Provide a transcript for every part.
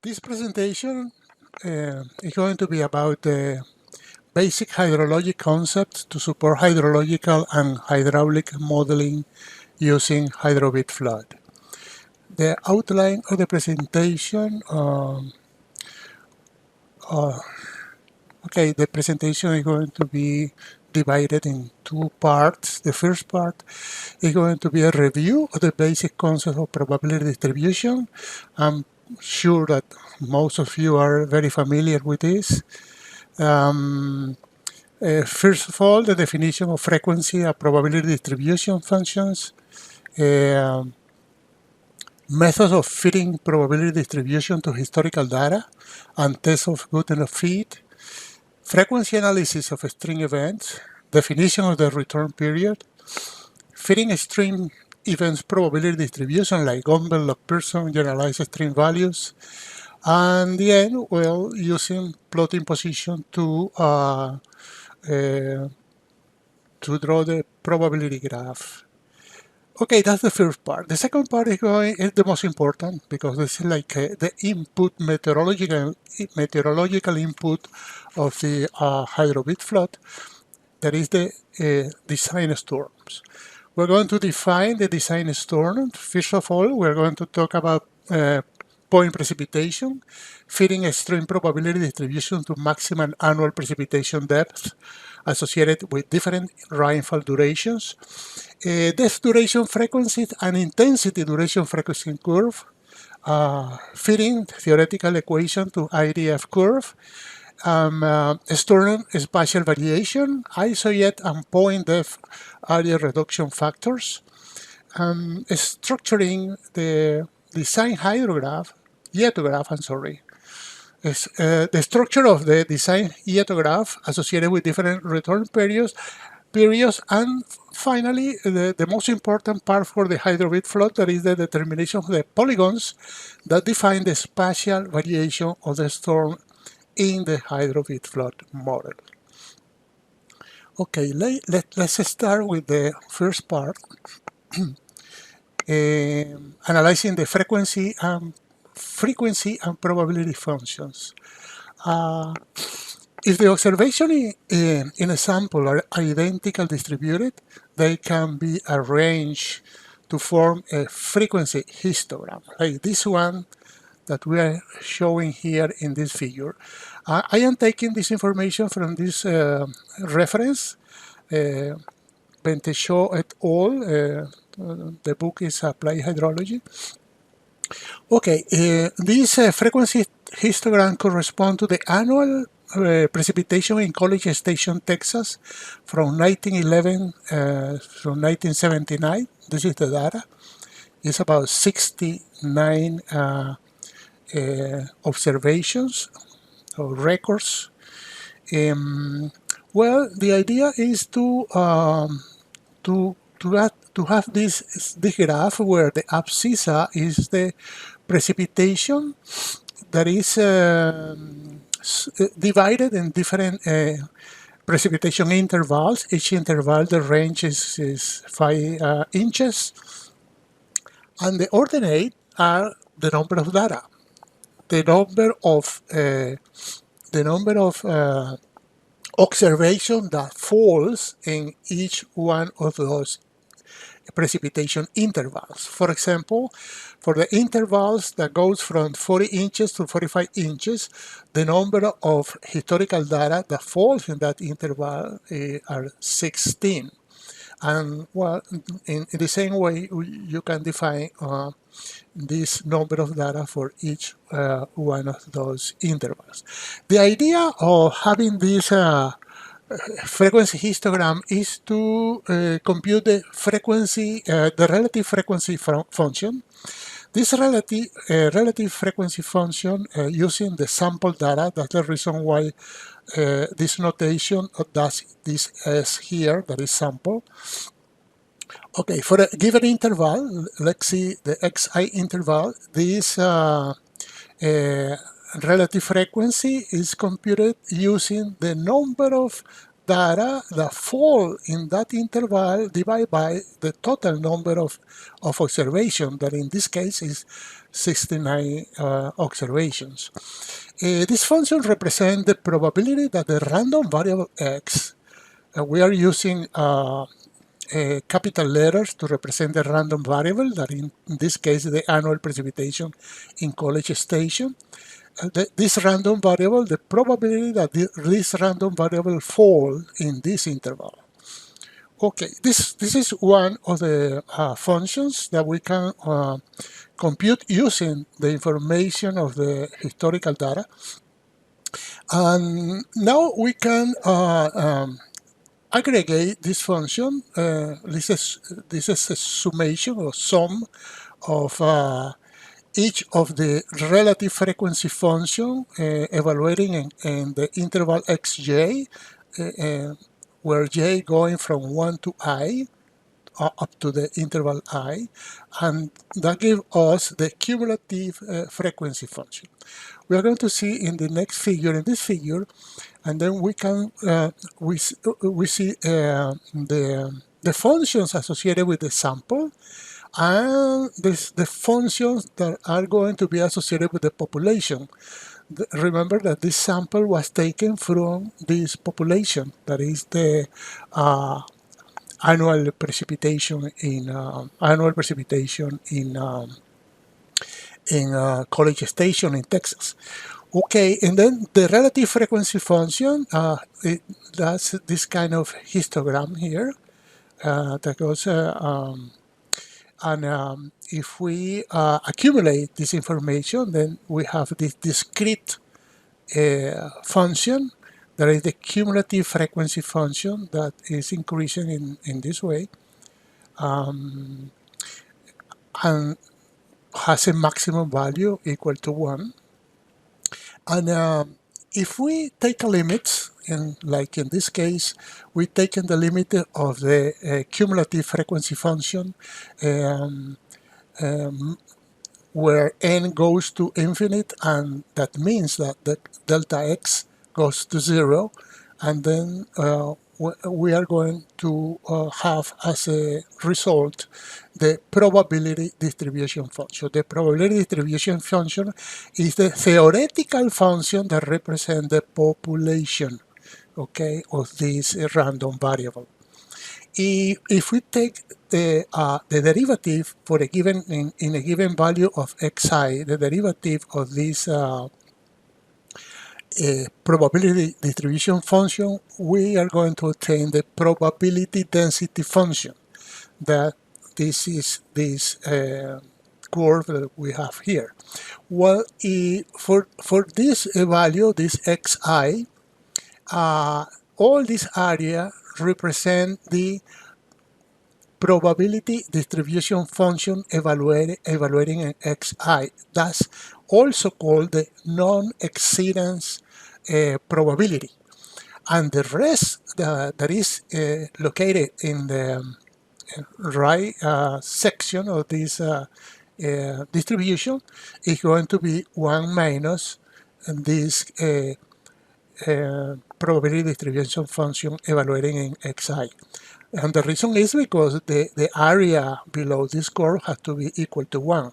This presentation is going to be about the basic hydrologic concepts to support hydrological and hydraulic modeling using HydroBID flood. The outline of the presentation, the presentation is going to be divided in two parts. The first part is going to be a review of the basic concept of probability distribution. I'm sure that most of you are very familiar with this. First of all, the definition of frequency and probability distribution functions. Methods of fitting probability distribution to historical data and tests of goodness of fit. Frequency analysis of extreme events. Definition of the return period. Fitting extreme events probability distribution like Gumbel-Log-Pearson generalized extreme values. And then, well, using plotting position to draw the probability graph. Okay, that's the first part. The second part is the most important because this is like the input, meteorological input of the HydroBID flood. That is the design storms. We're going to define the design storm. First of all, we're going to talk about point precipitation, fitting extreme probability distribution to maximum annual precipitation depth associated with different rainfall durations, depth duration frequencies and intensity duration frequency curve, fitting theoretical equation to IDF curve, storm spatial variation, isojet and point depth area reduction factors, structuring the design hydrograph, yetograph, the structure of the design yetograph associated with different return periods, and finally, the most important part for the HydroBID flood, that is the determination of the polygons that define the spatial variation of the storm in the HydroBID flood model. Okay, let's start with the first part, analyzing the frequency and probability functions. If the observation in a sample are identical distributed, they can be arranged to form a frequency histogram, like this one that we are showing here in this figure. I am taking this information from this reference, Bentechaud et al. The book is Applied Hydrology. Okay, this frequency histogram corresponds to the annual precipitation in College Station, Texas from 1911 from 1979. This is the data. It's about 69 observations or records. Well, the idea is to have this graph where the abscissa is the precipitation that is divided in different precipitation intervals. Each interval, the range is 5 inches, and the ordinate are the number of data, the number of observation that falls in each one of those precipitation intervals. For example, for the intervals that goes from 40 inches to 45 inches, the number of historical data that falls in that interval are 16. And well, in the same way, you can define this number of data for each one of those intervals. The idea of having this frequency histogram is to compute the frequency, the relative frequency function. This relative frequency function using the sample data. That's the reason why this notation does this S here, that is sample. Okay, for a given interval, let's see the xi interval, this relative frequency is computed using the number of data that fall in that interval divided by the total number of observation, that in this case is 69 observations. This function represents the probability that the random variable x, we are using capital letters to represent the random variable, that in this case the annual precipitation in College Station. This random variable, the probability that this random variable fall in this interval. Okay, this is one of the functions that we can compute using the information of the historical data. And now we can aggregate this function. This is a summation or sum of each of the relative frequency function evaluating in the interval xj, where j going from 1 to I, up to the interval I, and that gives us the cumulative frequency function. We are going to see in the next figure, in this figure, and then we can we see the functions associated with the sample, and the functions that are going to be associated with the population. Remember that this sample was taken from this population, that is the annual precipitation in College Station in Texas. Okay, and then the relative frequency function, that's this kind of histogram here that goes, if we accumulate this information, then we have this discrete function, that is the cumulative frequency function, that is increasing in this way, and has a maximum value equal to 1. And if we take a limit, and like in this case, we taken the limit of the cumulative frequency function, where n goes to infinite, and that means that the delta x goes to 0, and then we are going to have as a result the probability distribution function. The probability distribution function is the theoretical function that represents the population, okay, of this random variable. If we take the derivative for a given in a given value of xi, the derivative of this probability distribution function, we are going to obtain the probability density function. That this is this curve that we have here. Well, for this value, this xi, all this area represent the probability distribution function evaluating an xi. That's also called the non-exceedance probability. And the rest that is located in the right section of this distribution is going to be 1 minus this probability distribution function evaluating in xi. And the reason is because the area below this curve has to be equal to 1.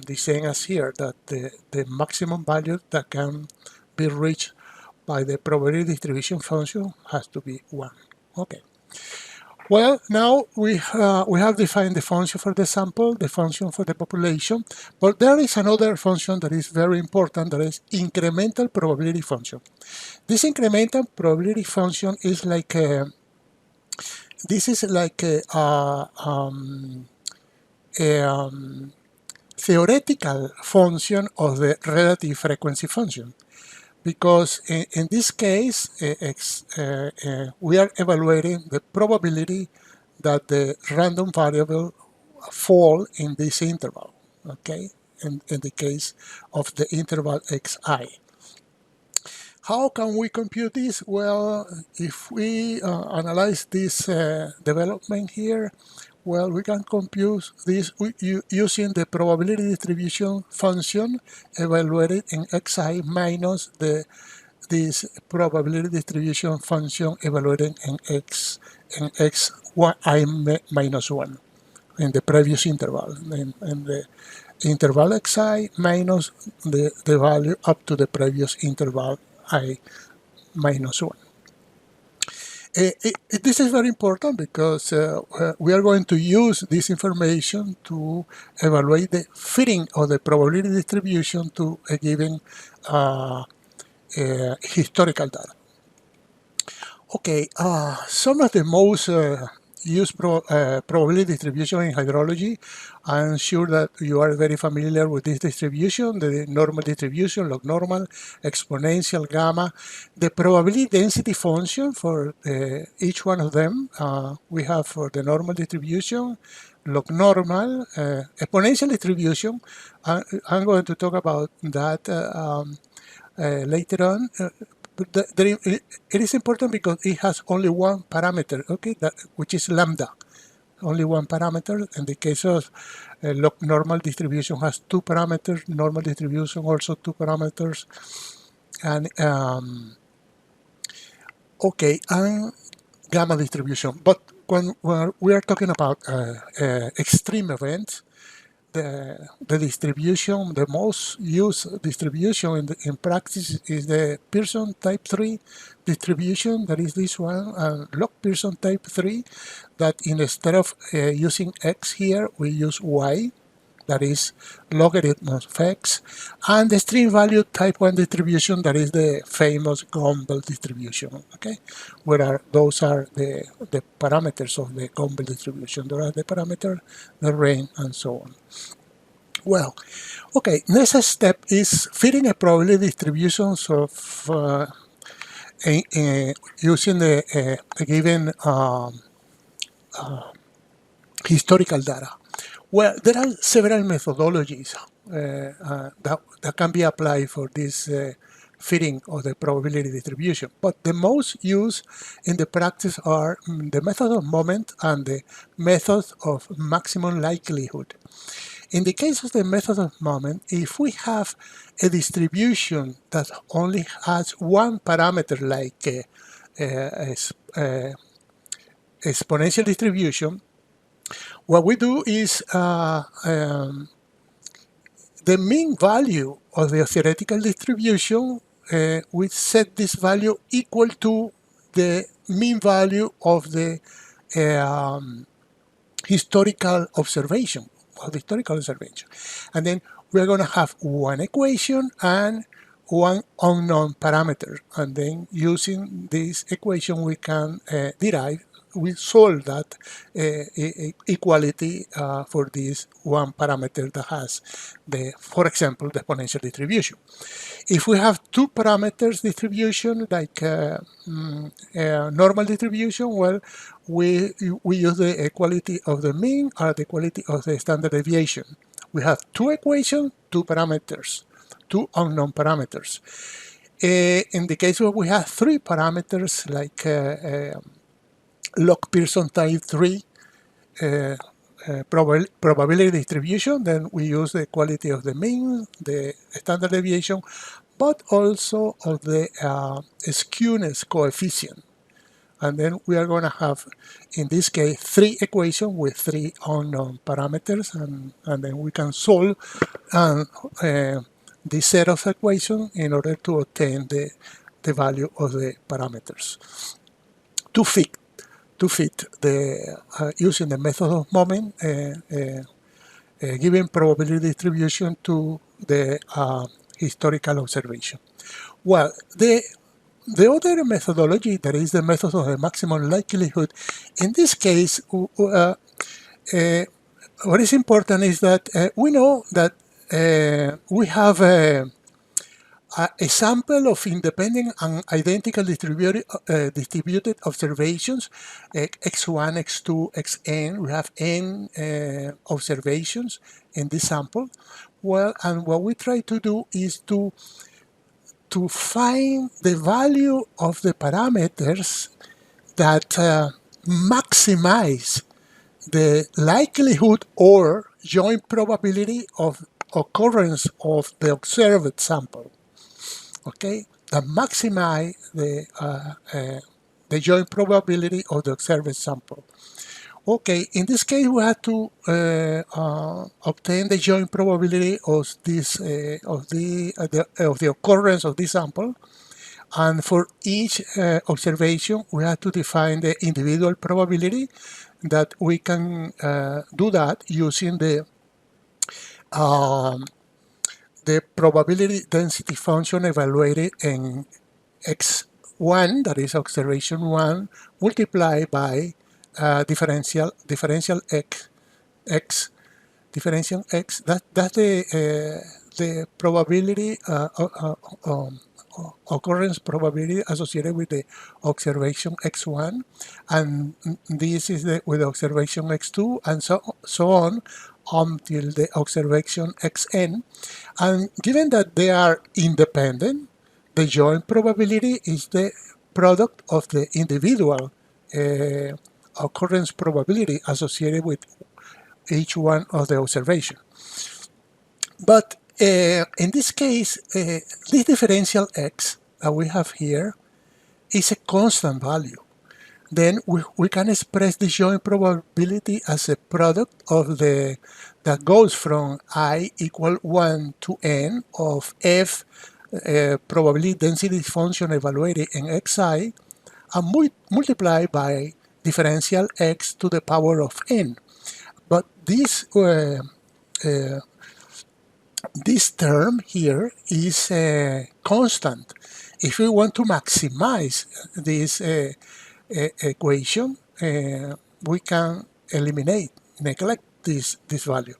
The same as here, that the maximum value that can be reached by the probability distribution function has to be 1. Okay. Well, now we have defined the function for the sample, the function for the population, but there is another function that is very important, that is incremental probability function. This incremental probability function is like a theoretical function of the relative frequency function, because in this case we are evaluating the probability that the random variable fall in this interval, okay, in the case of the interval xi. How can we compute this? Well, if we analyze this development here, well, we can compute this using the probability distribution function evaluated in xi minus this probability distribution function evaluated in xi minus 1 in the previous interval, in the interval xi minus the value up to the previous interval I minus 1. This is very important because we are going to use this information to evaluate the fitting of the probability distribution to a given historical data. Okay, some of the most used probability distribution in hydrology. I'm sure that you are very familiar with this distribution, the normal distribution, log normal, exponential, gamma. The probability density function for each one of them, we have for the normal distribution, log normal, exponential distribution. I'm going to talk about that later on. But it is important because it has only one parameter, okay, which is lambda. Only one parameter. In the case of log normal distribution has two parameters, normal distribution also two parameters, and okay, and gamma distribution. But when we are talking about extreme events, the distribution, the most used distribution in practice is the Pearson type 3 distribution. That is this one, log Pearson type 3, that instead of using x here, we use y, that is logarithm of x, and the extreme value type 1 distribution, that is the famous Gumbel distribution, okay? Those are the parameters of the Gumbel distribution. There are the parameters, the range, and so on. Well, okay, next step is fitting a probability distributions of using a given historical data. Well, there are several methodologies that can be applied for this fitting of the probability distribution, but the most used in the practice are the method of moment and the method of maximum likelihood. In the case of the method of moment, if we have a distribution that only has one parameter, like exponential distribution, what we do is the mean value of the theoretical distribution, we set this value equal to the mean value of the historical observation. And then we're going to have one equation and one unknown parameter. And then using this equation, we can we solve that equality for this one parameter that has for example, the exponential distribution. If we have two parameters distribution, like normal distribution, well, we use the equality of the mean or the equality of the standard deviation. We have two equations, two parameters, two unknown parameters. In the case where we have three parameters, like log Pearson type 3 probability distribution, then we use the equality of the mean, the standard deviation, but also of the skewness coefficient. And then we are going to have, in this case, three equations with three unknown parameters, and then we can solve this set of equations in order to obtain the value of the parameters. To fit the using the method of moment, given probability distribution to the historical observation. Well, the other methodology, that is the method of the maximum likelihood, in this case, what is important is that we know that we have a sample of independent and identical distributed observations, x1, x2, xn. We have n observations in this sample. Well, and what we try to do is to find the value of the parameters that maximize the likelihood or joint probability of occurrence of the observed sample. Okay, that maximize the joint probability of the observed sample. Okay, in this case, we have to obtain the joint probability of this of the occurrence of this sample, and for each observation, we have to define the individual probability that we can do that using the probability density function evaluated in x1, that is observation 1, multiplied by differential x differential x. That's the probability occurrence probability associated with the observation x1, and this is with the observation x2, and so on until the observation xn. And given that they are independent, the joint probability is the product of the individual occurrence probability associated with each one of the observation. But in this case, this differential x that we have here is a constant value. Then we can express the joint probability as a product of that goes from I equal 1 to n of f probability density function evaluated in xi, and multiplied by differential x to the power of n. But this term here is constant. If we want to maximize this equation, we can neglect this value.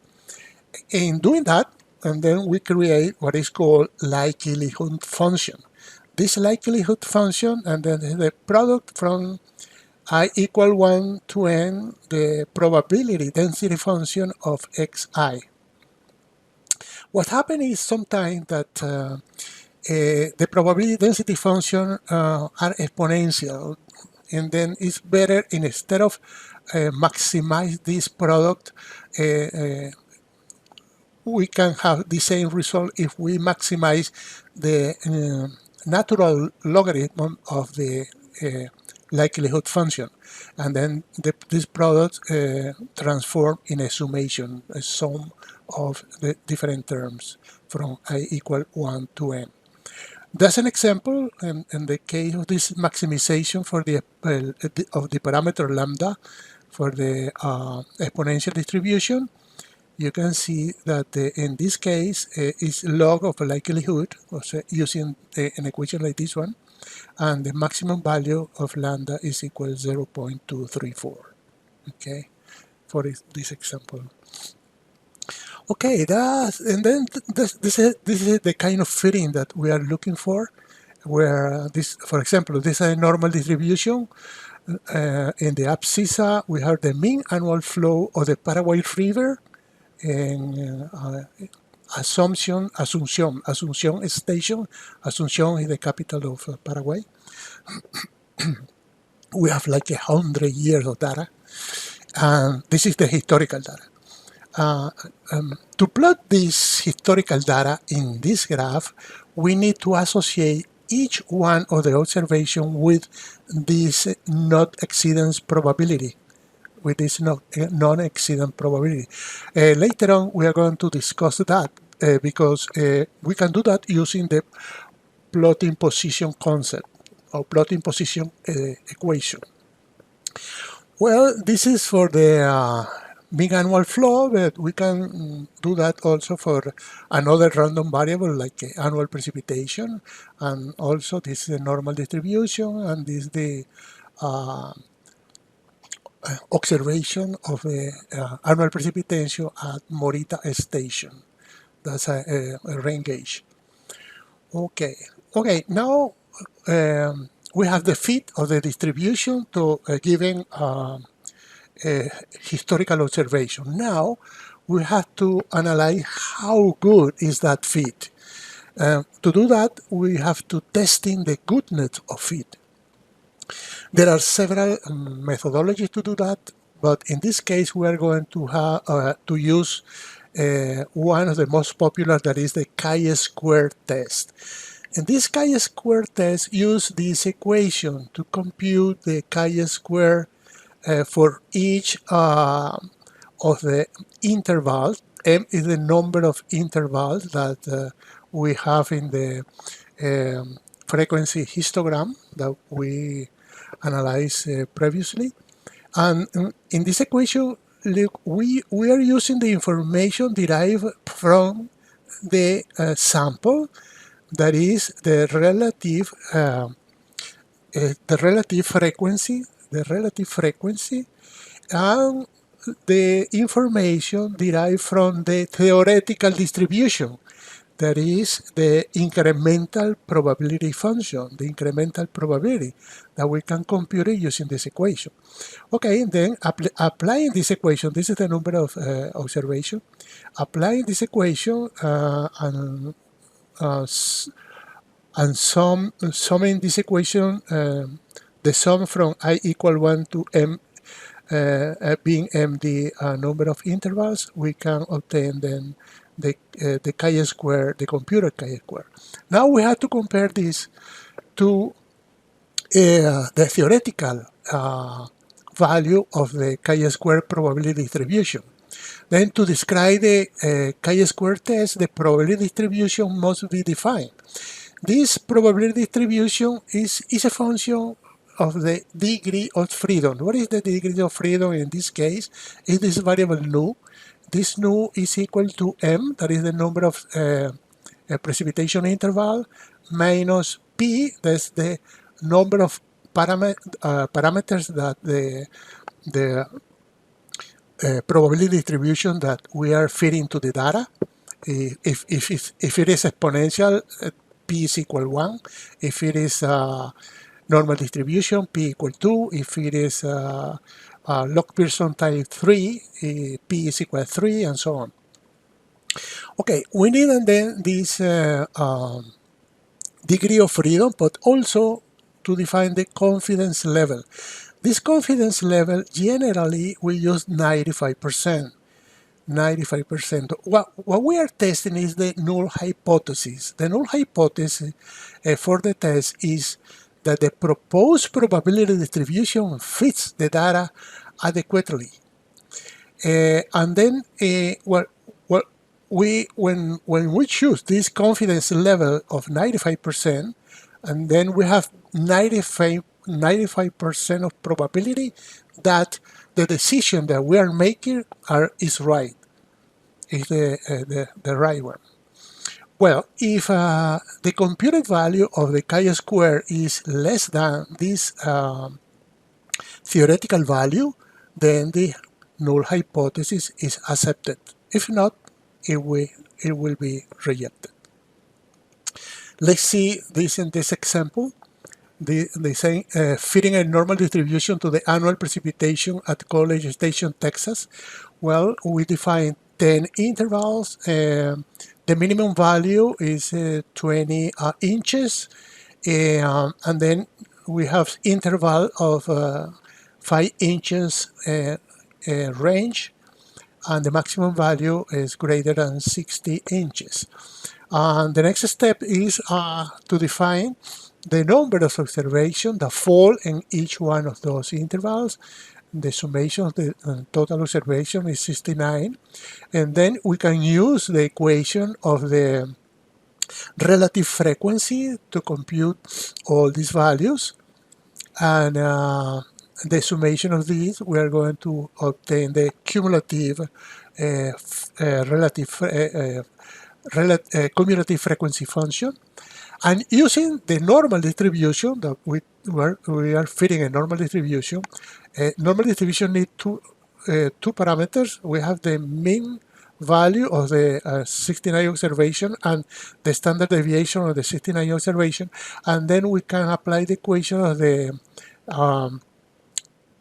In doing that, and then we create what is called likelihood function. This likelihood function, and then the product from I equal 1 to n, the probability density function of xi. What happens is sometimes that the probability density function are exponential, and then it's better, instead of maximize this product, we can have the same result if we maximize the natural logarithm of the likelihood function, and then this product transform in a summation, a sum of the different terms from I equal 1 to n. That's an example in the case of this maximization for the of the parameter lambda for the exponential distribution. You can see that in this case is log of a likelihood, using an equation like this one, and the maximum value of lambda is equal to 0.234. Okay, for this example. Okay, and then this is the kind of fitting that we are looking for, where this, for example, this is a normal distribution. In the abscissa, we have the mean annual flow of the Paraguay River, and Asunción Station. Asunción is the capital of Paraguay. We have like 100 years of data, and this is the historical data. To plot this historical data in this graph, we need to associate each one of the observations with this non-exceedance probability, with this non-exceedance probability. Later on, we are going to discuss that because we can do that using the plotting position concept or plotting position equation. Well, this is for the mean annual flow, but we can do that also for another random variable like annual precipitation, and also this is a normal distribution, and this is the observation of the annual precipitation at Morita Station. That's a rain gauge. Okay, now we have the fit of the distribution to a given historical observation. Now we have to analyze how good is that fit. To do that, we have to testing the goodness of fit. There are several methodologies to do that, but in this case we are going to have to use one of the most popular, that is the chi-square test. And this chi-square test uses this equation to compute the chi-square for each of the intervals. M is the number of intervals that we have in the frequency histogram that we analyzed previously. And in this equation, look, we are using the information derived from the sample, that is the relative frequency, and the information derived from the theoretical distribution, that is the incremental probability function, the incremental probability that we can compute it using this equation. Okay, and then applying this equation, this is the number of observation. Applying this equation and summing this equation, the sum from I equal 1 to m being m the number of intervals, we can obtain then the chi-square, the computed chi-square. Now we have to compare this to the theoretical value of the chi-square probability distribution. Then to describe the chi-square test, the probability distribution must be defined. This probability distribution is a function of the degree of freedom. What is the degree of freedom in this case? Is this variable nu. This nu is equal to m, that is the number of precipitation interval, minus p, that's the number of parameters that the probability distribution that we are feeding to the data. If it is exponential, p is equal 1. If it is normal distribution, p equal 2. If it is log Pearson type 3, p is equal 3, and so on. Okay, we need then this degree of freedom, but also to define the confidence level. This confidence level, generally, we use 95%. 95%. What we are testing is the null hypothesis. The null hypothesis for the test is that the proposed probability distribution fits the data adequately. And then, when we choose this confidence level of 95%, and then we have 95% of probability that the decision that we are making is right, is the right one. Well, if the computed value of the chi-square is less than this theoretical value, then the null hypothesis is accepted. If not, it will be rejected. Let's see this in this example. They say fitting a normal distribution to the annual precipitation at College Station, Texas. Well, we define 10 intervals. The minimum value is 20 inches, and then we have interval of 5 inches range, and the maximum value is greater than 60 inches. And the next step is to define the number of observations that fall in each one of those intervals. The summation of the total observation is 69. And then we can use the equation of the relative frequency to compute all these values. And the summation of these, we are going to obtain the cumulative cumulative frequency function. And using the normal distribution that we are fitting a normal distribution. Normal distribution needs two parameters. We have the mean value of the 69 observation and the standard deviation of the 69 observation, and then we can apply the equation of the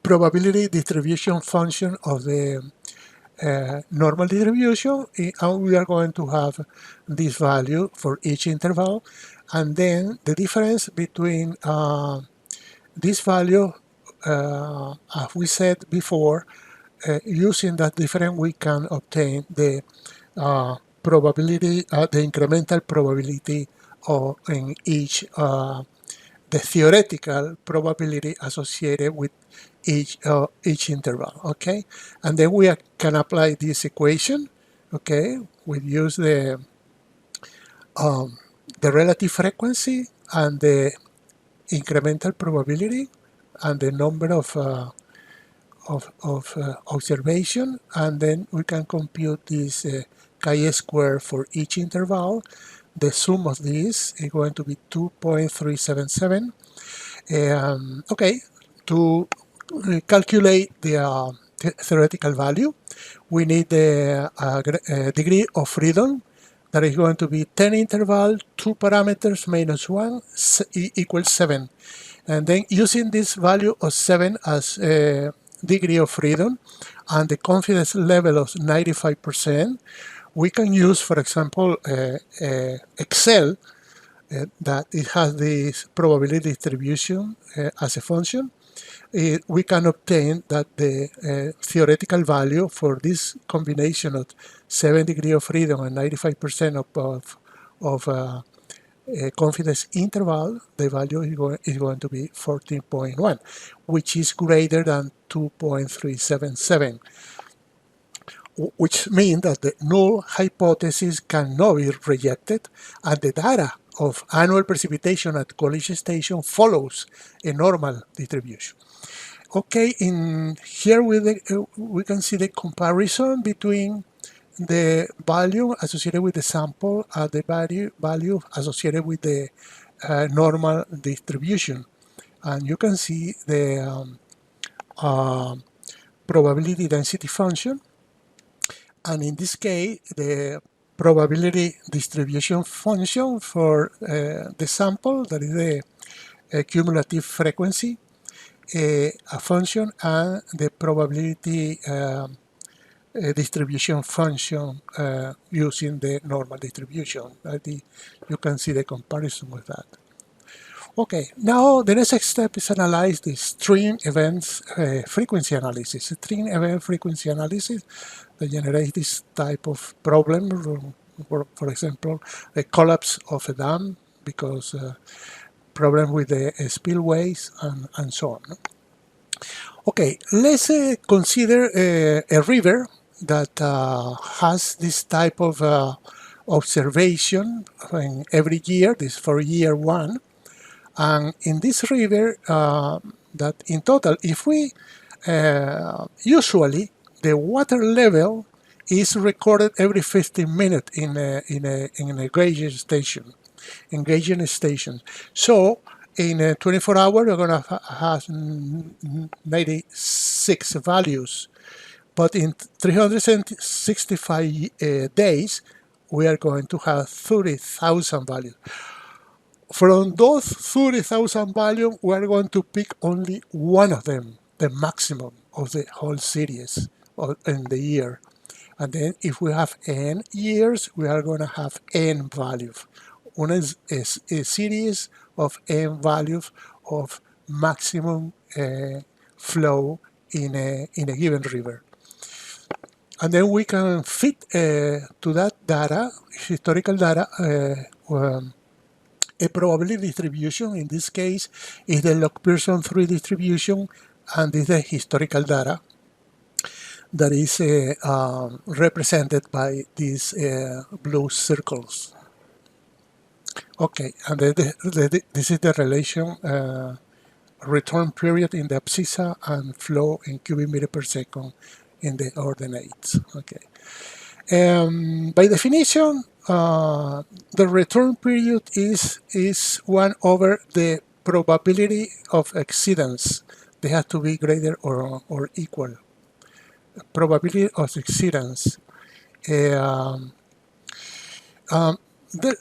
probability distribution function of the normal distribution, and we are going to have this value for each interval, and then the difference between this value, as we said before, using that difference we can obtain the probability, the incremental probability in each the theoretical probability associated with each interval, okay? And then we can apply this equation, okay? We use the relative frequency and the incremental probability and the number of observation, and then we can compute this chi-square for each interval. The sum of these is going to be 2.377. Okay, to calculate the theoretical value, we need the degree of freedom that is going to be 10 interval, 2 parameters minus 1 equals 7. And then using this value of 7 as degree of freedom and the confidence level of 95%, we can use, for example, Excel, that it has this probability distribution as a function. We can obtain that the theoretical value for this combination of 7 degree of freedom and 95% of confidence interval, the value is going to be 14.1, which is greater than 2.377, which means that the null hypothesis cannot be rejected, and the data of annual precipitation at College Station follows a normal distribution. Okay, in here we can see the comparison between the value associated with the sample and the value associated with the normal distribution. And you can see the probability density function. And in this case, the probability distribution function for the sample, that is the cumulative frequency, a function, and the probability distribution function using the normal distribution. You can see the comparison with that. Okay, now the next step is analyze the string events frequency analysis. String event frequency analysis that generates this type of problem. For example, the collapse of a dam because problem with the spillways and so on. Okay, let's consider a river that has this type of observation every year, this for year 1. And in this river, that in total, if we usually the water level is recorded every 15 minutes in a gauge station, engaging station. So in 24 hours, we're going to have 96 values. But in 365 days, we are going to have 30,000 values. From those 30,000 values, we are going to pick only one of them, the maximum of the whole series in the year. And then if we have n years, we are going to have n values. One is a series of n values of maximum flow in a given river. And then we can fit to that data, historical data, a probability distribution. In this case is the log Pearson 3 distribution, and this is the historical data that is represented by these blue circles. Okay, and this is the relation return period in the abscissa and flow in cubic meter per second in the ordinates. Okay. By definition, the return period is 1 over the probability of exceedance. They have to be greater or equal. Probability of exceedance.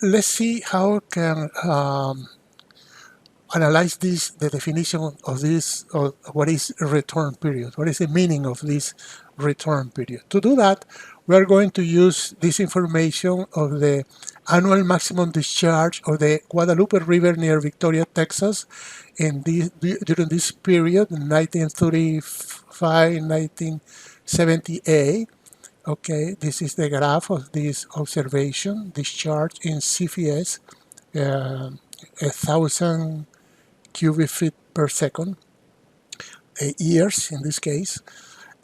Let's see how we can analyze this, the definition of this, or what is return period. What is the meaning of this return period? To do that, we are going to use this information of the annual maximum discharge of the Guadalupe River near Victoria, Texas, during this period, 1935-1978. Okay, this is the graph of this observation, discharge in CFS, 1,000 cubic feet per second, years in this case.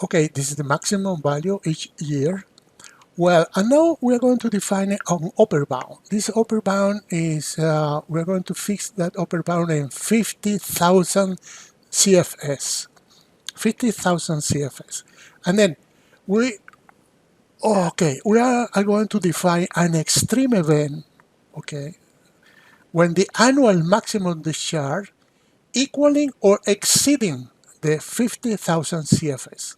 Okay, this is the maximum value each year. Well, and now we're going to define an upper bound. This upper bound is, we're going to fix that upper bound in 50,000 CFS. 50,000 CFS. And then we are going to define an extreme event, okay, when the annual maximum discharge equaling or exceeding the 50,000 CFS.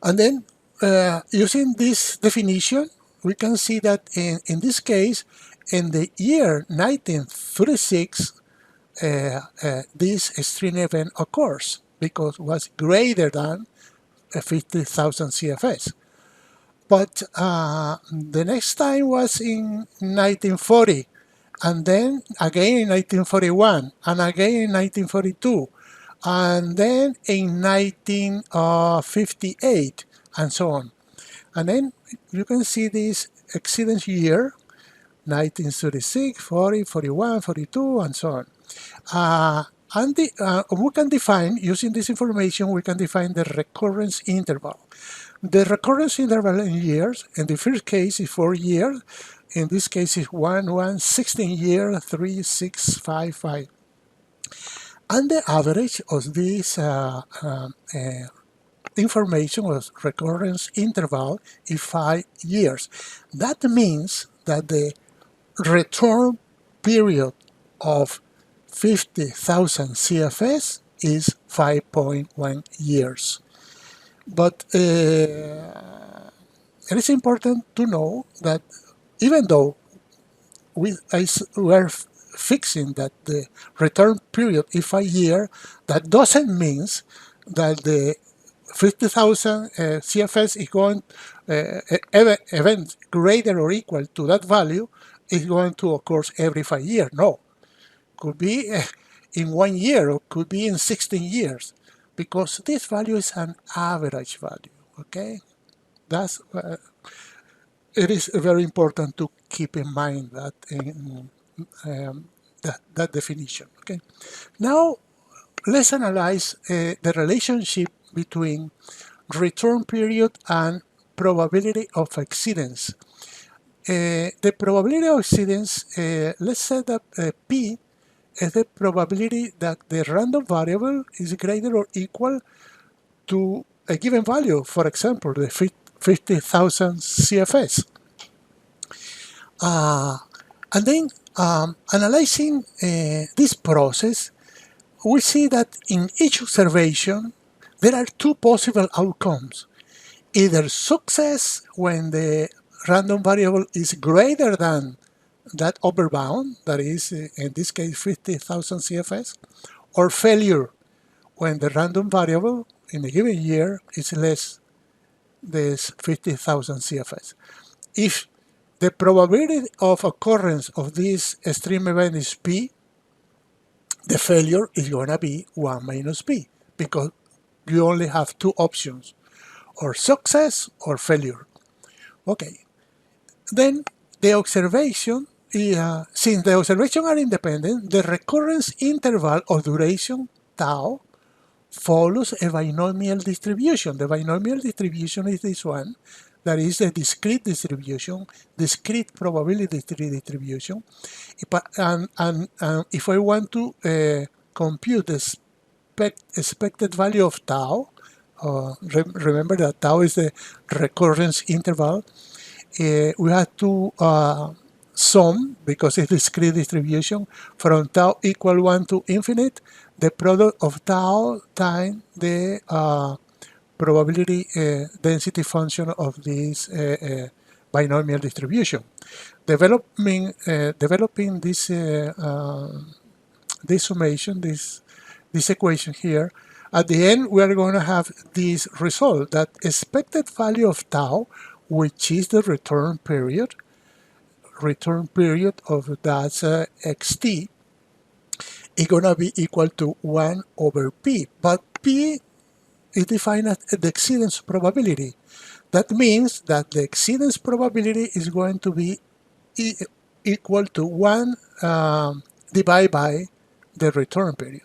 And then using this definition, we can see that in this case, in the year 1936, this extreme event occurs because it was greater than 50,000 CFS. But the next time was in 1940, and then again in 1941, and again in 1942, and then in 1958, and so on. And then you can see this exceedance year, 1936, 40, 41, 42, and so on. And we can define, using this information, we can define the recurrence interval. The recurrence interval in years, in the first case is 4 years, in this case is 16 year, 3, 6, 5, 5. And the average of this information was recurrence interval is 5 years. That means that the return period of 50,000 CFS is 5.1 years. But it is important to know that even though we are fixing that the return period is 5 years, that doesn't mean that the 50,000 CFS is going, event greater or equal to that value is going to occur every 5 years. No, could be in 1 year or could be in 16 years, because this value is an average value. Okay, that's it is very important to keep in mind that in that definition. Okay, now let's analyze the relationship between return period and probability of exceedance. The probability of exceedance, let's say that P is the probability that the random variable is greater or equal to a given value, for example, the 50,000 CFS. And then analyzing this process, we see that in each observation, there are two possible outcomes. Either success when the random variable is greater than that upper bound, that is, in this case, 50,000 CFS, or failure when the random variable in a given year is less than 50,000 CFS. If the probability of occurrence of this extreme event is P, the failure is going to be 1 minus P, because you only have two options, or success or failure. Okay, then the observation, since the observations are independent, the recurrence interval of duration, tau, follows a binomial distribution. The binomial distribution is this one, that is a discrete distribution, discrete probability distribution. And if I want to compute the expected value of tau, remember that tau is the recurrence interval, we have to sum, because it's discrete distribution, from tau equal 1 to infinite, the product of tau times the probability density function of this binomial distribution. Developing this summation, this equation here, at the end we are going to have this result, that expected value of tau, which is the return period of that xt, is going to be equal to 1 over p. But p is defined as the exceedance probability. That means that the exceedance probability is going to be equal to 1 divided by the return period.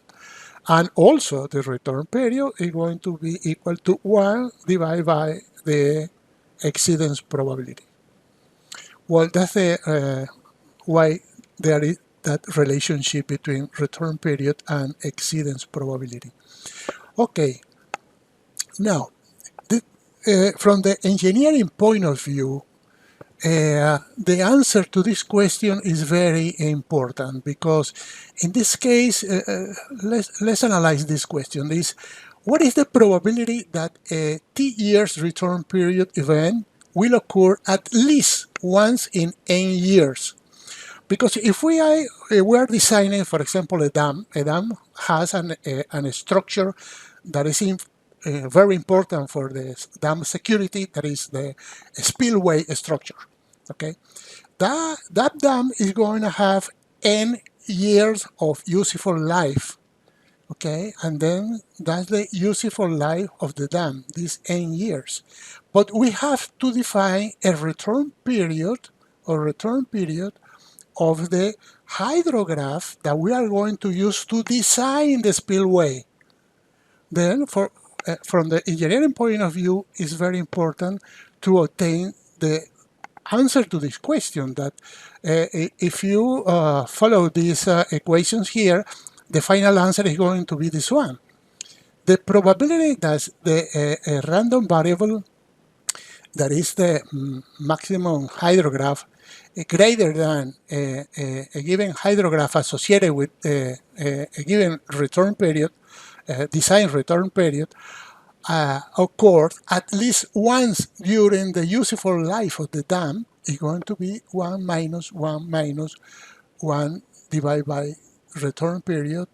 And also the return period is going to be equal to 1 divided by the exceedance probability. Well, that's why there is that relationship between return period and exceedance probability. Okay, now, from the engineering point of view, the answer to this question is very important, because in this case, let's analyze this question. What is the probability that a T years return period event will occur at least once in n years? Because if we are designing, for example, a dam has an structure that is very important for the dam security, that is the spillway structure. Okay, that dam is going to have n years of useful life. Okay, and then that's the useful life of the dam, these n years. But we have to define a return period of the hydrograph that we are going to use to design the spillway. Then, from the engineering point of view, it's very important to obtain the answer to this question, that if you follow these equations here, the final answer is going to be this one. The probability that the random variable, that is the maximum hydrograph, greater than a given hydrograph associated with a given return period, design return period, occurred at least once during the useful life of the dam, is going to be 1 minus 1 minus 1 divided by return period,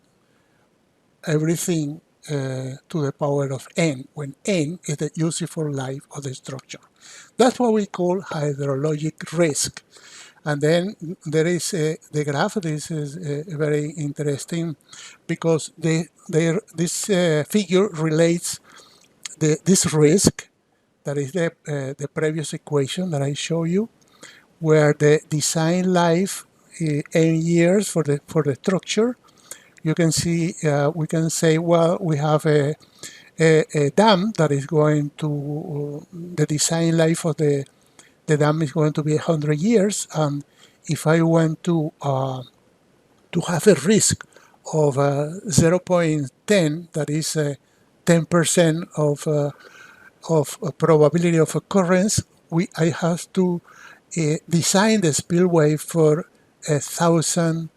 everything to the power of n, when n is the useful life of the structure. That's what we call hydrologic risk. And then there is the graph. This is very interesting, because this figure relates this risk, that is the previous equation that I show you, where the design life n years for the structure. You can see, we can say, well, we have a dam that is going to, the design life of the dam is going to be 100 years. And if I want to have a risk of 0.10, that is 10% of probability of occurrence, I have to design the spillway for 1,000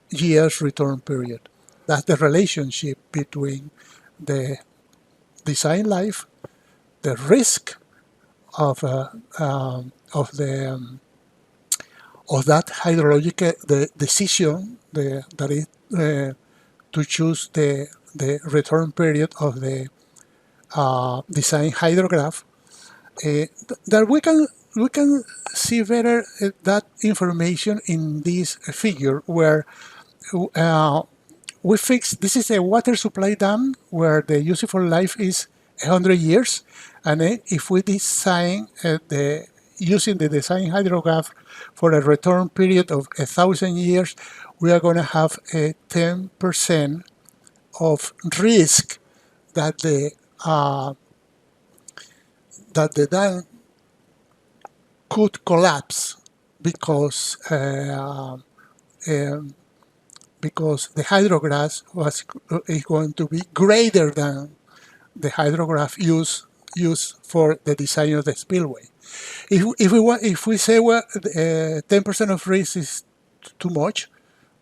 years return period. That's the relationship between the design life, the risk of that hydrologic the decision that is to choose the return period of the design hydrograph. That we can see better that information in this figure, where we fix, this is a water supply dam where the useful life is 100 years. And then if we design using the design hydrograph for a return period of 1,000 years, we are going to have a 10% of risk that the dam could collapse, because the hydrograph is going to be greater than the hydrograph used for the design of the spillway. If we say, well, 10% of risk is too much,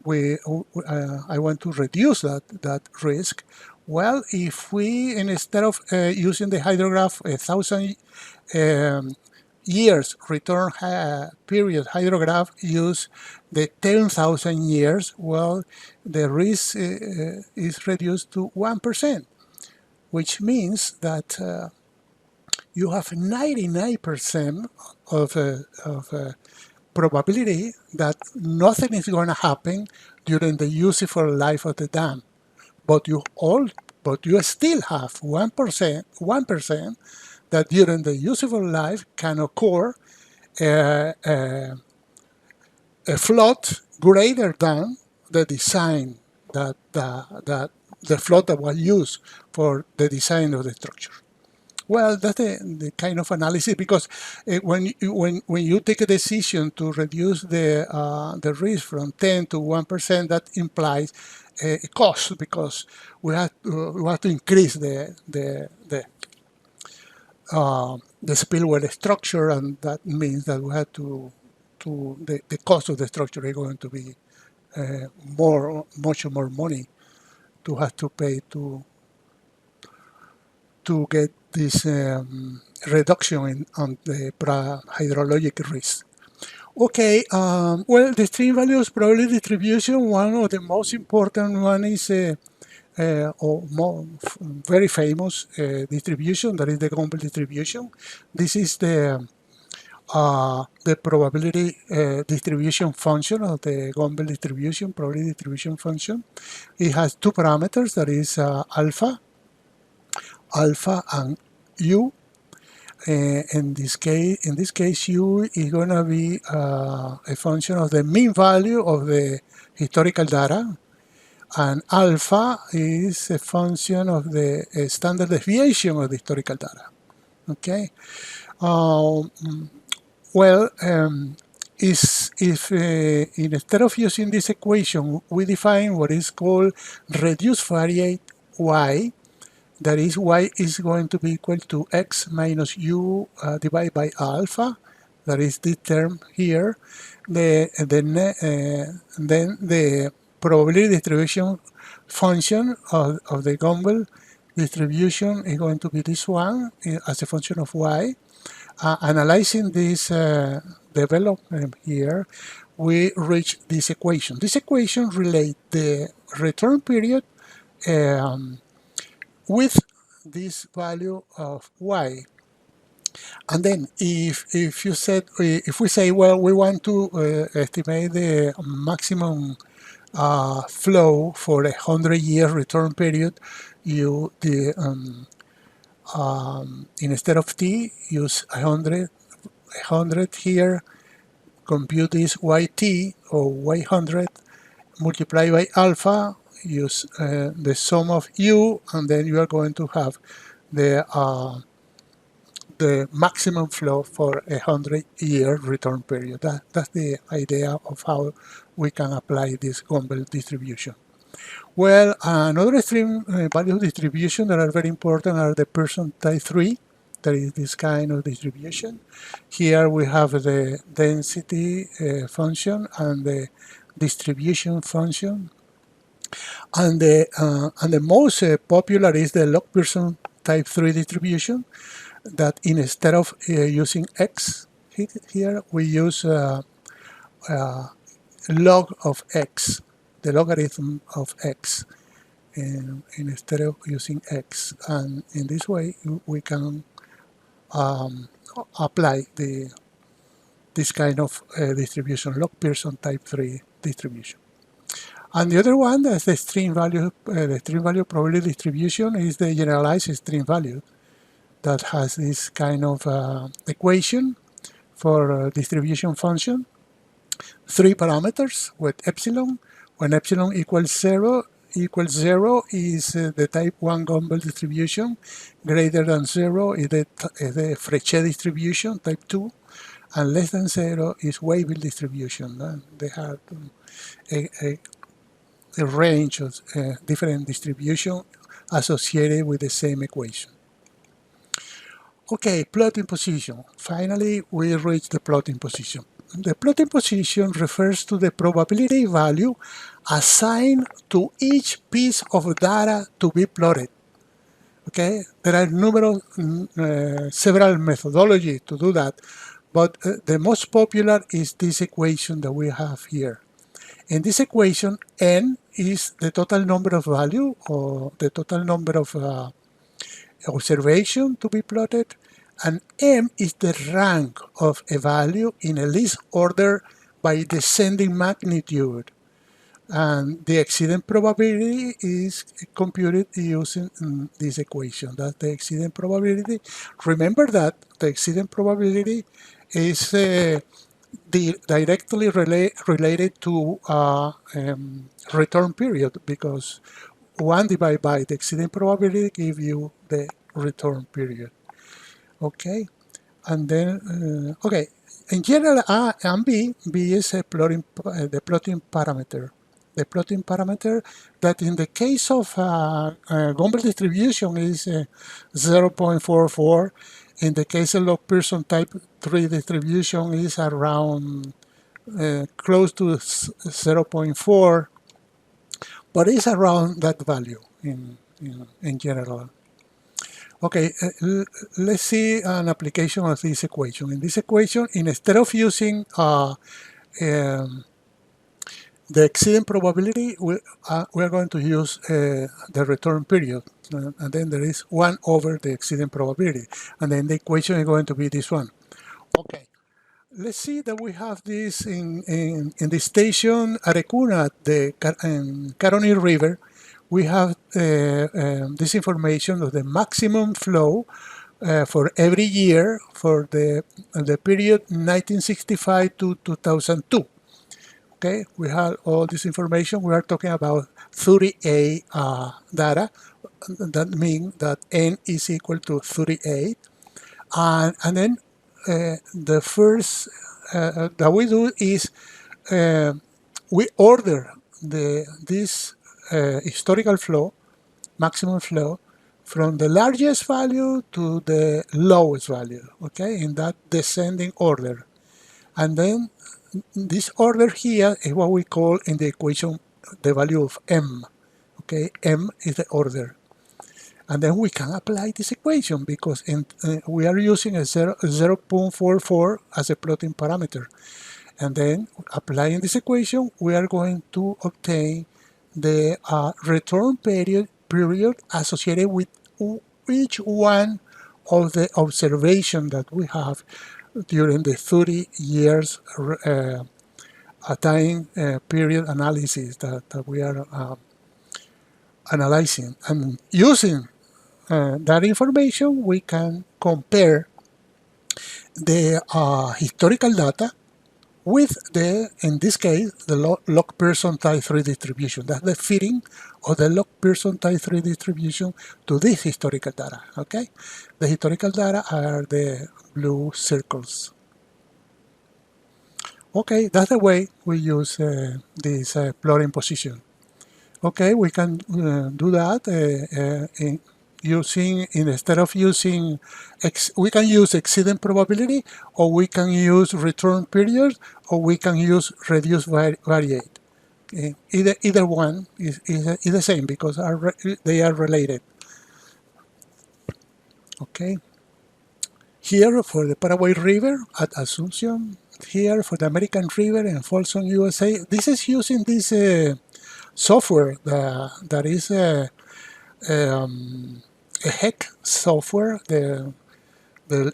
I want to reduce that risk. Well, if we, instead of using the hydrograph 1,000 years return period hydrograph, use the 10,000 years, well, the risk is reduced to 1%, which means that you have 99% of probability that nothing is going to happen during the useful life of the dam. But you still have 1% that during the useful life can occur a flood greater than the design that the flow that was used for the design of the structure. Well, that's the kind of analysis, because when you take a decision to reduce the risk from 10 to 1%, that implies a cost, because we have to increase the spillway structure, and that means that we have to the cost of the structure is going to be much more money to have to pay to get this reduction on the hydrologic risk. Okay, well, the stream values probability distribution, one of the most important one is or more very famous distribution, that is the Gumbel distribution. This is the probability distribution function of the Gumbel distribution, probability distribution function. It has two parameters, that is alpha and u. In this case, u is going to be a function of the mean value of the historical data, and alpha is a function of the standard deviation of the historical data. Okay. Well, if instead of using this equation, we define what is called reduced variate y, that is, y is going to be equal to x minus u divided by alpha, that is this term here. Then the probability distribution function of the Gumbel distribution is going to be this one as a function of y. Analyzing this development here, we reach this equation. This equation relates the return period with this value of y. And then if we say, well, we want to estimate the maximum flow for 100-year return period, instead of t, use 100 here, compute this yt or y100, multiply by alpha, use the sum of u, and then you are going to have the maximum flow for 100-year return period. That's the idea of how we can apply this Gumbel distribution. Well, another extreme value distribution that are very important are the Pearson type 3. That is this kind of distribution. Here we have the density function and the distribution function. And the most popular is the log Pearson type 3 distribution, that instead of using x here, we use log of x, the logarithm of x, instead of using x. And in this way, we can apply this kind of distribution, log Pearson type 3 distribution. And the other one, that's the stream value probability distribution, is the generalized stream value, that has this kind of equation for distribution function. 3 parameters with epsilon. When epsilon equals 0 is the type 1 Gumbel distribution. Greater than 0 is the Frechet distribution, type 2. And less than 0 is Wavell distribution. They have a range of different distribution associated with the same equation. Okay, plotting position. Finally, we reach the plotting position. The plotting position refers to the probability value assigned to each piece of data to be plotted. Okay, there are several methodologies to do that, but the most popular is this equation that we have here. In this equation, n is the total number of value, or the total number of observation to be plotted, and m is the rank of a value in a list order by descending magnitude. And the exceedance probability is computed using this equation. That's the exceedance probability. Remember that the exceedance probability is directly related to return period, because 1 divided by the exceeding probability give you the return period. Okay, and then okay, in general A and B is a plotting, the plotting parameter. The plotting parameter that in the case of Gumbel distribution is 0.44. In the case of log Pearson type 3 distribution is around close to 0.4, but it's around that value in general. Okay, let's see an application of this equation. In this equation, instead of using the exceeding probability, we are going to use the return period. And then there is 1 over the exceeding probability. And then the equation is going to be this one. Okay. Let's see that we have this in the station Arecuna at the Caroni River. We have this information of the maximum flow for every year for the period 1965 to 2002. Okay, we have all this information. We are talking about 38 data. That means that n is equal to 38. And then the first that we do is we order this historical flow, maximum flow, from the largest value to the lowest value, okay, in that descending order. And then this order here is what we call in the equation the value of m, okay, m is the order. And then we can apply this equation because we are using a 0.44 as a plotting parameter. And then applying this equation, we are going to obtain the return period associated with each one of the observation that we have during the 30 years time period analysis that we are analyzing. And using that information, we can compare the historical data with in this case, the log Pearson type 3 distribution. That's the fitting of the log Pearson type 3 distribution to this historical data, okay? The historical data are the blue circles. Okay, that's the way we use this plotting position. Okay, we can do that instead of using, we can use exceeding probability, or we can use return period, or we can use reduced variate. Either one is the same because they are related. Okay. Here for the Paraguay River at Asunción, here for the American River in Folsom, USA. This is using this software that is a HEC software, the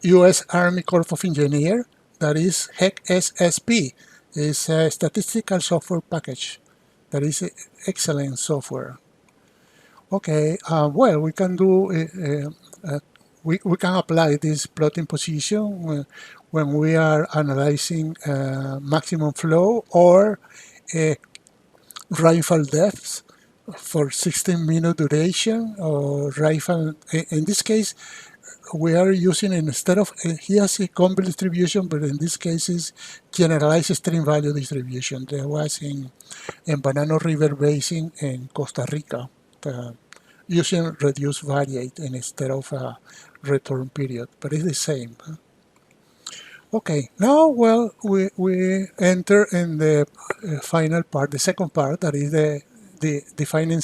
U.S. Army Corps of Engineers, that is HEC SSP. It's a statistical software package that is excellent software. Okay, well, we can do we can apply this plotting position when we are analyzing maximum flow or rainfall depths for 16-minute duration, or rainfall. In this case, we are using, instead of here's a Gumbel distribution, but in this case is generalized stream value distribution. There was in Banano River Basin in Costa Rica, using reduced variate instead of a return period, but it's the same. Okay, now, well, we enter in the final part, the second part, that is the defining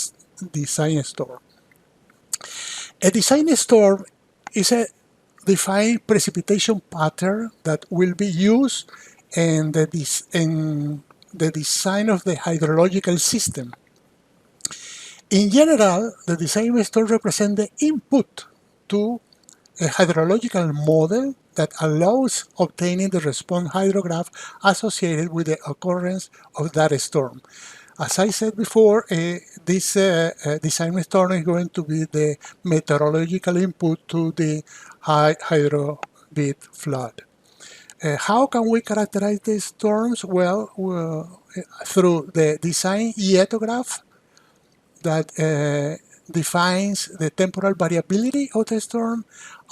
design storm. A design storm is a defined precipitation pattern that will be used in the design of the hydrological system. In general, the design storm represents the input to a hydrological model that allows obtaining the response hydrograph associated with the occurrence of that storm. As I said before, this design storm is going to be the meteorological input to the HydroBID flood. How can we characterize these storms? Well, through the design ietograph that defines the temporal variability of the storm,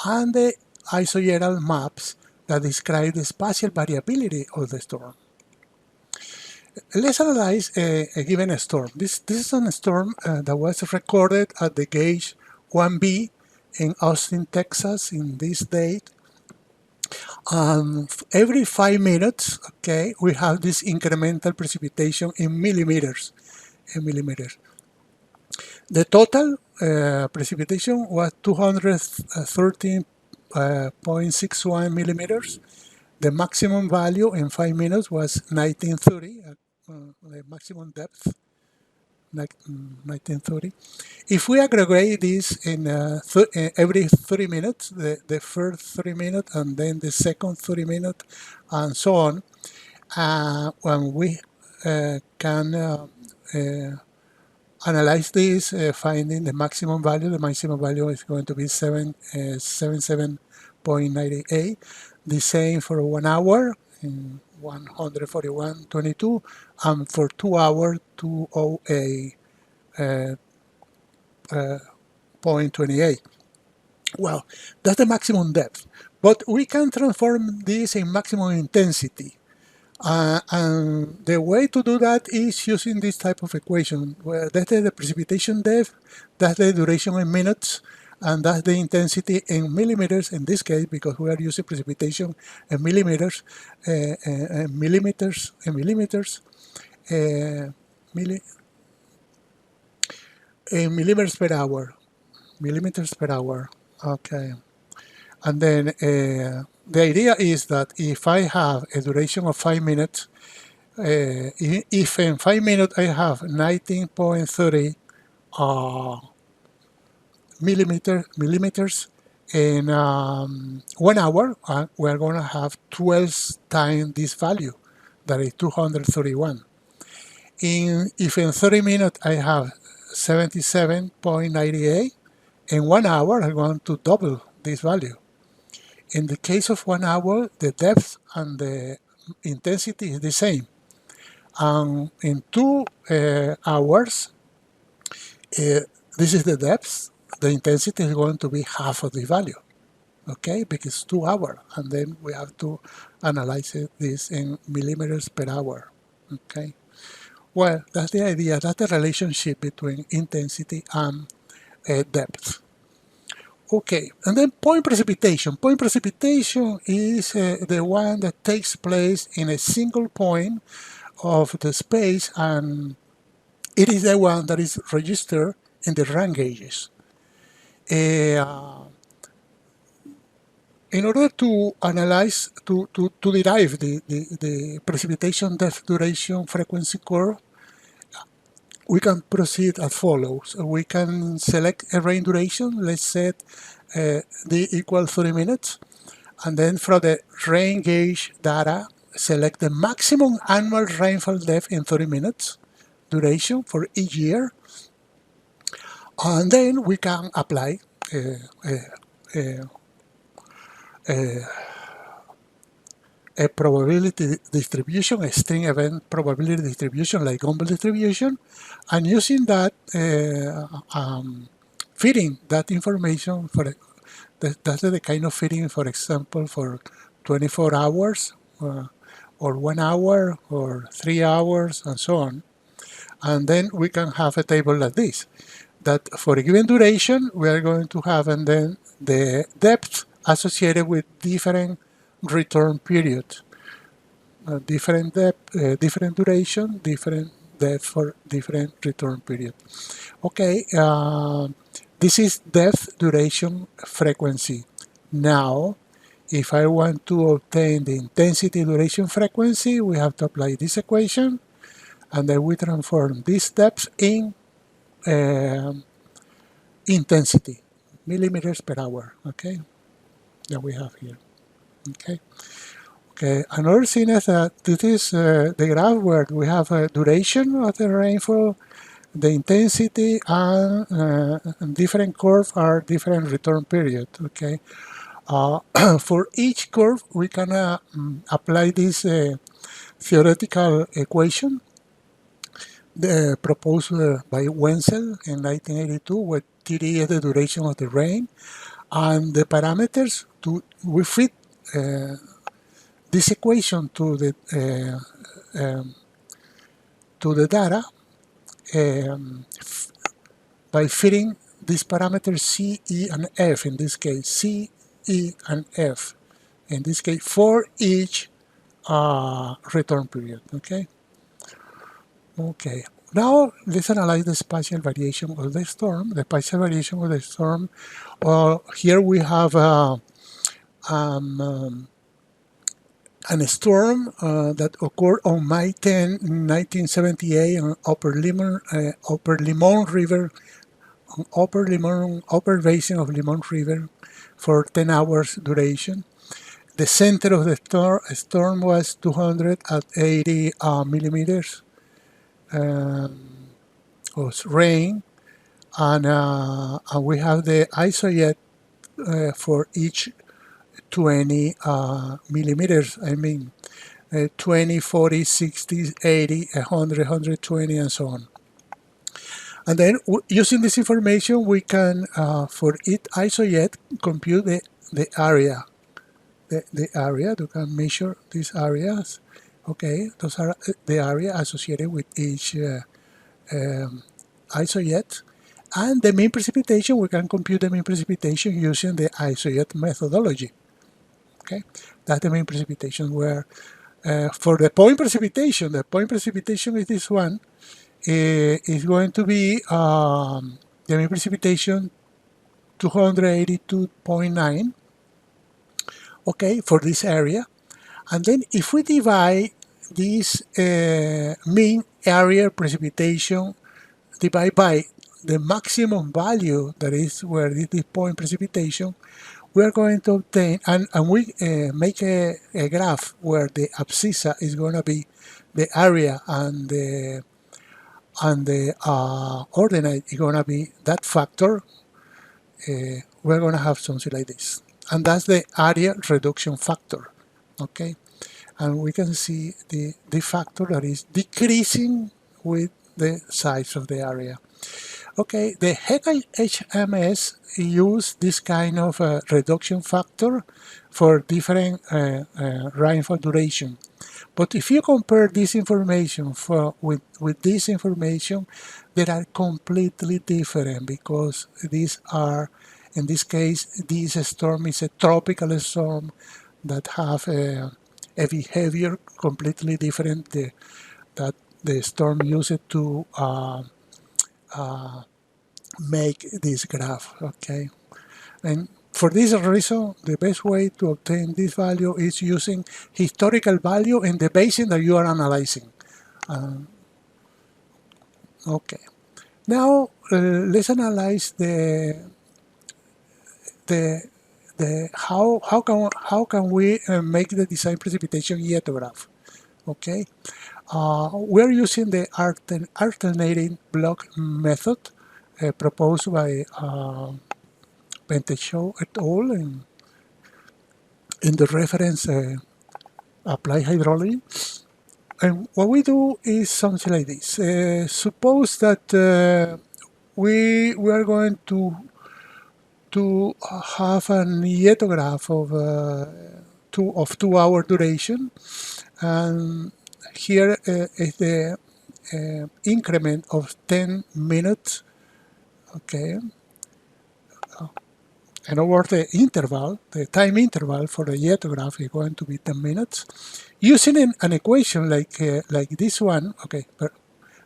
and the isogeral maps that describe the spatial variability of the storm. Let's analyze a given storm. This is a storm that was recorded at the gauge 1B in Austin, Texas, in this date. Every 5 minutes, okay, we have this incremental precipitation in millimeters. The total precipitation was 213.61 millimeters. The maximum value in 5 minutes was 1930, the maximum depth, 1930. If we aggregate this in every 30 minutes, the first 30 minutes and then the second 30 minutes and so on, when we can analyze this, finding the maximum value is going to be 77.98. The same for 1 hour, 141.22, and for 2 hours, 208.28. Well, that's the maximum depth, but we can transform this in maximum intensity. And the way to do that is using this type of equation, where that's the precipitation depth, that's the duration in minutes, and that's the intensity in millimeters in this case, because we are using precipitation in millimeters, millimeters per hour, okay. And then the idea is that if I have a duration of 5 minutes, if in 5 minutes I have 19.30 millimeters, in 1 hour we're going to have 12 times this value, that is 231. If in 30 minutes I have 77.98, in 1 hour I'm going to double this value. In the case of 1 hour, the depth and the intensity is the same. In 2 hours, this is the depth. The intensity is going to be half of the value, okay? Because 2 hours, and then we have to analyze this in millimeters per hour, okay? Well, that's the idea. That's the relationship between intensity and depth. Okay, and then point precipitation. Point precipitation is the one that takes place in a single point of the space, and it is the one that is registered in the rain gauges. In order to analyze, to derive the precipitation depth duration frequency curve, we can proceed as follows. We can select a rain duration. Let's set d equal 30 minutes. And then from the rain gauge data, select the maximum annual rainfall depth in 30 minutes duration for each year. And then we can apply a probability distribution, a string event probability distribution like Gumbel distribution, and using that, fitting that information for that's the kind of fitting, for example, for 24 hours or 1 hour or 3 hours and so on. And then we can have a table like this, that for a given duration we are going to have, and then the depth associated with different return periods, different depth, different duration, different depth for different return period. Okay, this is depth, duration, frequency. Now, if I want to obtain the intensity, duration, frequency, we have to apply this equation, and then we transform this depth in intensity, millimeters per hour, okay, that we have here, okay. Okay, another thing is that this is the graph where we have a duration of the rainfall, the intensity, and different curves are different return period, okay. For each curve, we can apply this theoretical equation proposed by Wenzel in 1982, where TD is the duration of the rain, and the parameters we fit this equation to the data by fitting these parameters C, E, and F. In this case, C, E, and F. In this case, for each return period. Okay. Okay. Now let's analyze the spatial variation of the storm. The spatial variation of the storm. Here we have a storm that occurred on May 10, 1978, on Upper Limon River, upper basin of Limon River, for 10 hours duration. The center of the storm was 280 millimeters of rain, and we have the isojet for each 20 millimeters. I mean 20, 40, 60, 80, 100, 120, and so on. And then using this information, we can, for each isojet, compute the area. The area, you can measure these areas. Okay, those are the area associated with each isojet. And the mean precipitation, we can compute the mean precipitation using the isojet methodology. Okay, that's the mean precipitation, where for the point precipitation is this one. Is going to be the mean precipitation 282.9, okay, for this area. And then if we divide this mean area precipitation divide by the maximum value, that is where this point precipitation, we are going to obtain, and we make a graph where the abscissa is going to be the area, and the ordinate is going to be that factor. We're going to have something like this, and that's the area reduction factor. Okay, and we can see the factor that is decreasing with the size of the area. Okay, the HMS use this kind of reduction factor for different rainfall duration. But if you compare this information with this information, they are completely different, because these are, in this case, this storm is a tropical storm that have a behavior completely different that the storm used to make this graph. Okay, and for this reason, the best way to obtain this value is using historical value in the basin that you are analyzing. Okay, now let's analyze how can we make the design precipitation yetograph. Okay, we're using the alternating block method proposed by Pentechot et al. In the reference Applied Hydrology. And what we do is something like this. Suppose that we are going to have a yetograph of 2 hour duration, and here is the increment of 10 minutes. Okay. And over the interval, the time interval for the yetograph is going to be 10 minutes. Using an equation like this one, okay,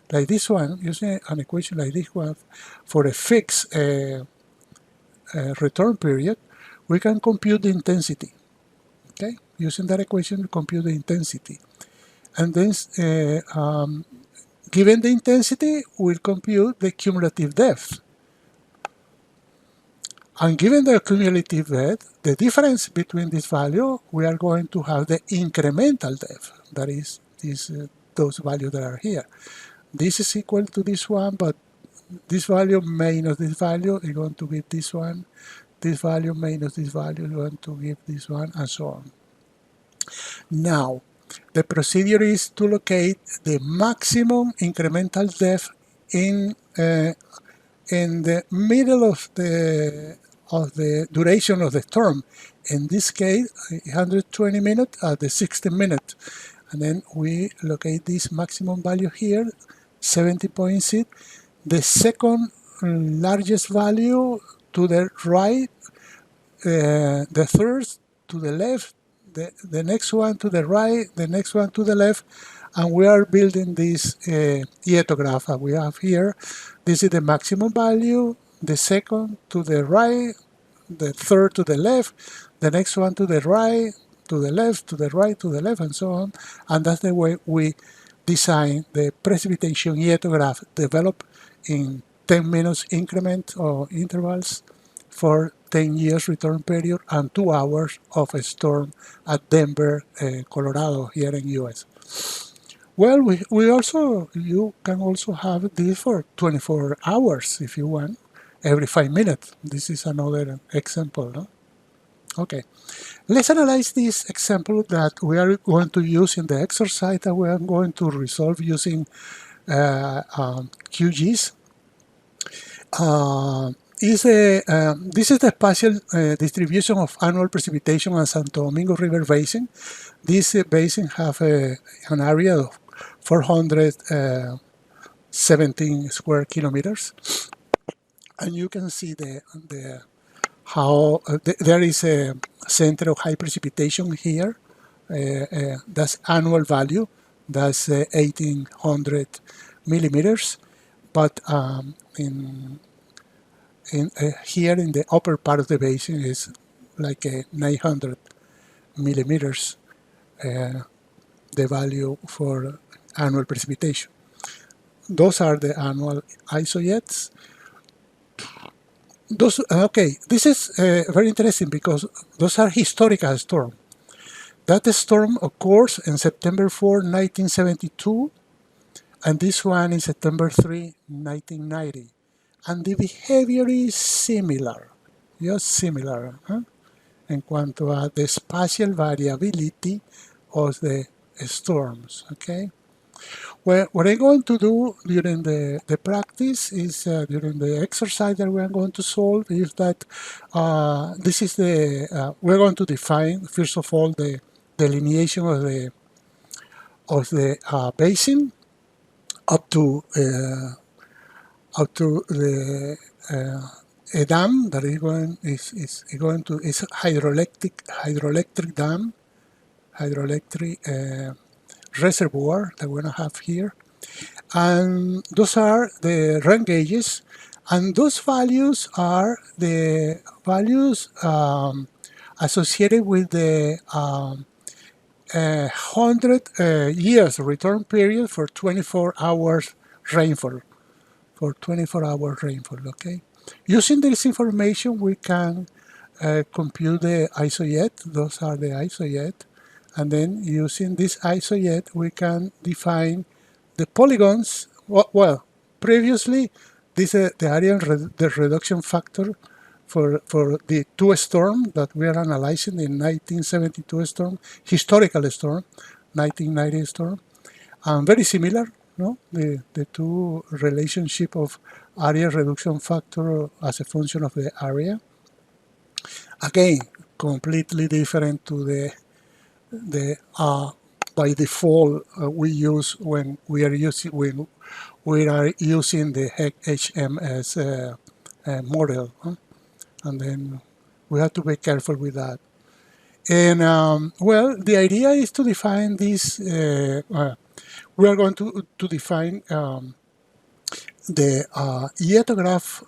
like this one, using an equation like this one for a fixed return period, we can compute the intensity. Okay, using that equation to compute the intensity. And then, given the intensity, we'll compute the cumulative depth. And given the cumulative depth, the difference between this value, we are going to have the incremental depth. That is those values that are here. This is equal to this one, but this value minus this value is going to be this one. this value minus this value is going to give this one, and so on. Now, the procedure is to locate the maximum incremental depth in the middle of the duration of the storm. In this case, 120 minutes at the 60 minutes. And then we locate this maximum value here, 70.6. The second largest value to the right, the third to the left, the next one to the right, the next one to the left, and we are building this hietograph that we have here. This is the maximum value, the second to the right, the third to the left, the next one to the right, to the left, to the right, to the left, and so on. And that's the way we design the precipitation hietograph developed in 10 minutes increment or intervals for 10 years return period and 2 hours of a storm at Denver, Colorado, here in US. Well, you can also have this for 24 hours if you want, every 5 minutes. This is another example, no? Okay, let's analyze this example that we are going to use in the exercise that we are going to resolve using QGIS. This is the spatial distribution of annual precipitation on Santo Domingo River Basin. This basin have an area of 417 square kilometers, and you can see how there is a center of high precipitation here. That's annual value. That's 1,800 millimeters, but here in the upper part of the basin is like 900 millimeters, the value for annual precipitation. Those are the annual isojets. Okay, this is very interesting because those are historical storms. That storm occurs in September 4, 1972, and this one is September 3, 1990. And the behavior is similar, just similar, in cuanto a the spatial variability of the storms, okay? Well, what I'm going to do during the practice is, during the exercise that we're going to solve, is that this is we're going to define, first of all, the delineation of the basin up to a dam that is hydroelectric dam, hydroelectric reservoir that we're going to have here, and those are the rain gauges, and those values are the values associated with the 100 years return period for 24 hours rainfall. For 24 hour rainfall, okay? Using this information, we can compute the isojet. Those are the isojet. And then using this isojet, we can define the polygons. Well, previously, this is the area, the reduction factor for the two storms that we are analyzing, the 1972 storm, historical storm, 1990 storm, and very similar. No, the two relationship of area reduction factor as a function of the area. Again, completely different to the by default we use when we are using the HMS model, and then we have to be careful with that. And well, the idea is to define this. We are going to define the hietograph,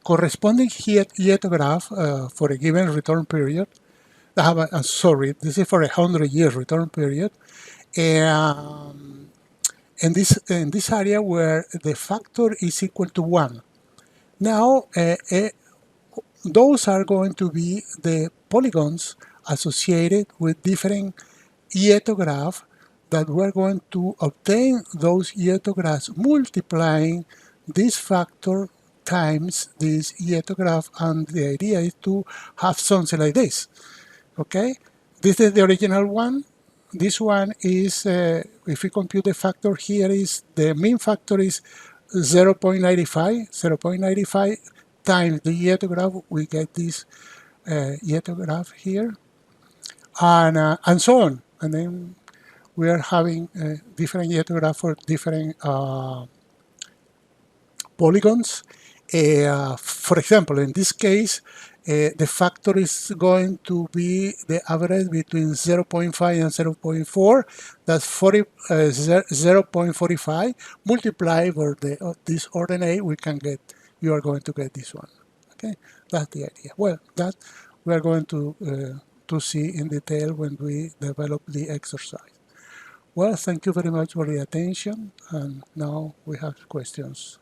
corresponding hietograph for a given return period. Sorry, this is for a 100-year return period. In this area where the factor is equal to 1. Now, those are going to be the polygons associated with different hietographs that we're going to obtain those hietographs multiplying this factor times this yetograph, and the idea is to have something like this. Okay, this is the original one. This one is, if we compute the factor here, is the mean factor is 0.95. 0.95 times the yetograph, we get this yetograph here, and so on. And then we are having different yetograph for different polygons. For example, in this case, the factor is going to be the average between 0.5 and 0.4. That's 0.45 multiplied by this ordinate. You are going to get this one. Okay, that's the idea. Well, that we are going to see in detail when we develop the exercise. Well, thank you very much for the attention, and now we have questions.